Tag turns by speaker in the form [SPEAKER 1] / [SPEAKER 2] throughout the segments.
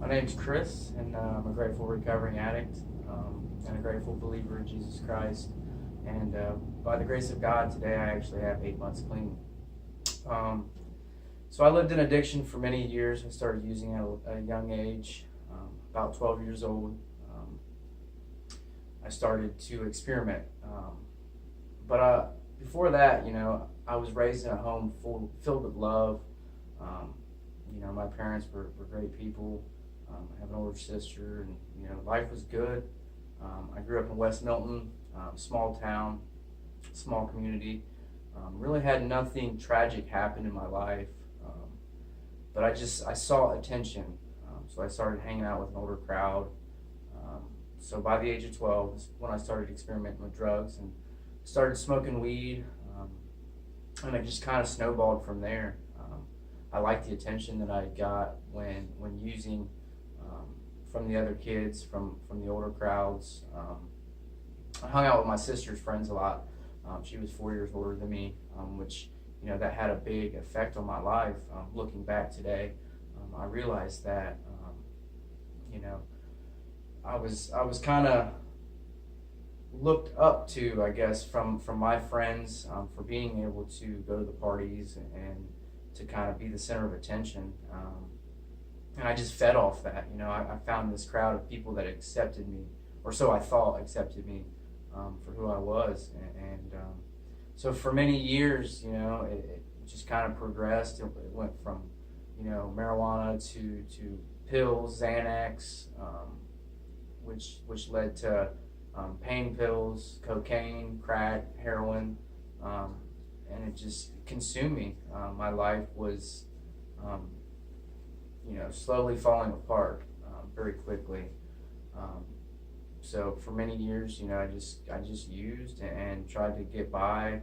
[SPEAKER 1] My name's Chris, and I'm a grateful recovering addict and a grateful believer in Jesus Christ. And by the grace of God, today I actually have 8 months clean. Um, so I lived in addiction for many years. I started using at a young age, about 12 years old. Um, I started to experiment. But before that, I was raised in a home filled with love. Um, my parents were great people. I have an older sister, and life was good. I grew up in West Milton, small town, small community. Really had nothing tragic happen in my life, but I saw attention, so I started hanging out with an older crowd. So by the age of 12 is when I started experimenting with drugs and started smoking weed, and it just kind of snowballed from there. I liked the attention that I got when using from the other kids, from the older crowds. I hung out with my sister's friends a lot. She was 4 years older than me, which that had a big effect on my life. Looking back today, I realized that you know I was kind of looked up to, I guess, from my friends, for being able to go to the parties and to kind of be the center of attention. And I just fed off that. I found this crowd of people that accepted me, or so I thought accepted me, for who I was. And so for many years, it just kind of progressed. It went from, marijuana to pills, Xanax, which led to pain pills, cocaine, crack, heroin, and it just consumed me. My life was, slowly falling apart very quickly. So for many years, I just used and tried to get by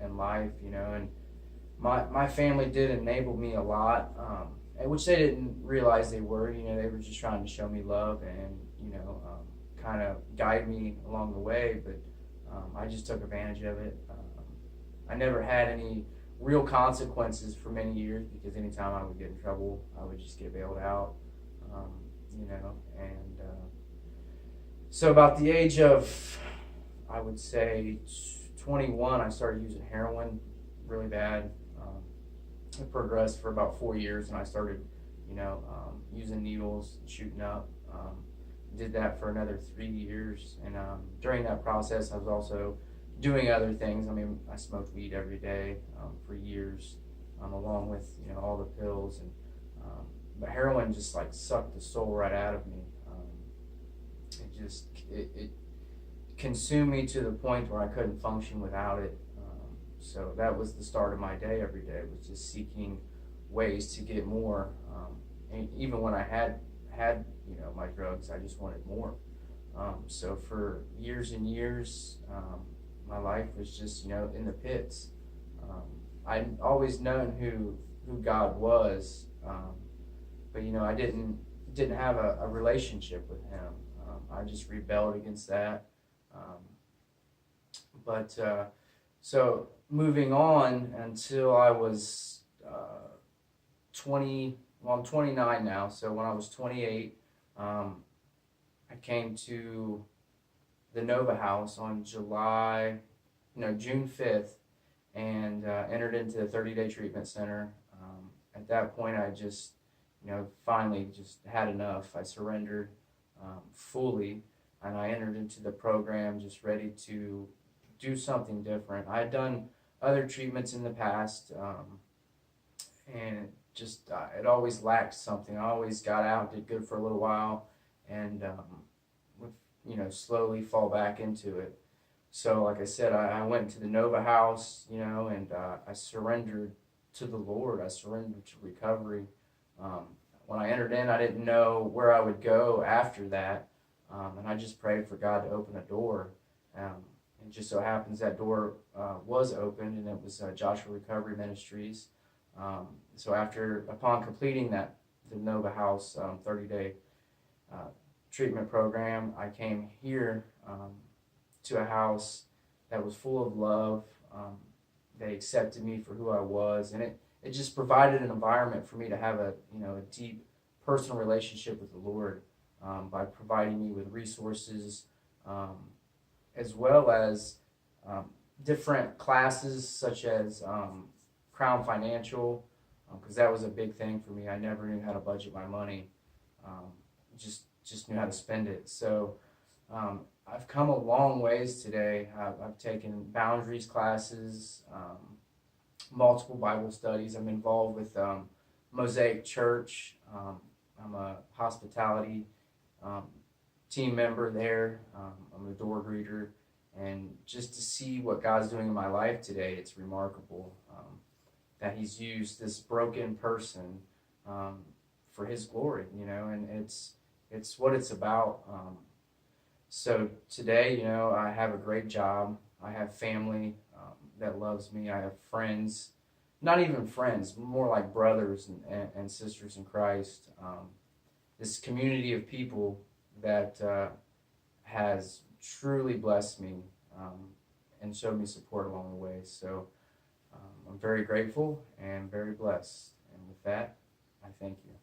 [SPEAKER 1] in life, and my family did enable me a lot, and which they didn't realize they were. They were just trying to show me love and kind of guide me along the way. But I just took advantage of it. I never had any real consequences for many years, because anytime I would get in trouble, I would just get bailed out. And so about the age of, I would say, 21, I started using heroin really bad. It progressed for about 4 years, and I started, using needles, shooting up. Did that for another 3 years, and during that process, I was also doing other things. I mean, I smoked weed every day for years, along with all the pills, and but heroin just like sucked the soul right out of me. It consumed me to the point where I couldn't function without it. So that was the start of my day every day, was just seeking ways to get more. And even when I had my drugs, I just wanted more. So for years and years, my life was just in the pits. I'd always known who God was, but I didn't have a relationship with Him. I just rebelled against that. But so moving on until I was 20. Well, I'm 29 now. So when I was 28, I came to the Nova House on June 5th, and entered into the 30-day treatment center. At that point, I just, finally just had enough. I surrendered fully, and I entered into the program just ready to do something different. I had done other treatments in the past, and just it always lacked something. I always got out, did good for a little while, and would slowly fall back into it. So like I said, I went to the Nova House, and I surrendered to the Lord. I surrendered to recovery. When I entered in, I didn't know where I would go after that, and I just prayed for God to open a door. And just so happens that door was opened, and it was Joshua Recovery Ministries. So upon completing the Nova House 30-day treatment program, I came here to a house that was full of love. They accepted me for who I was, and it just provided an environment for me to have a deep personal relationship with the Lord by providing me with resources, as well as um, different classes such as Crown Financial, because that was a big thing for me. I never knew how to budget my money, um, just knew how to spend it. So I've come a long ways today. I've taken boundaries classes, multiple Bible studies. I'm involved with Mosaic Church. I'm a hospitality um, team member there. I'm a door greeter. And just to see what God's doing in my life today, it's remarkable that He's used this broken person for His glory, and it's what it's about. So today, I have a great job. I have family that loves me. I have friends, not even friends, more like brothers and sisters in Christ. This community of people that has truly blessed me and showed me support along the way. So I'm very grateful and very blessed. And with that, I thank you.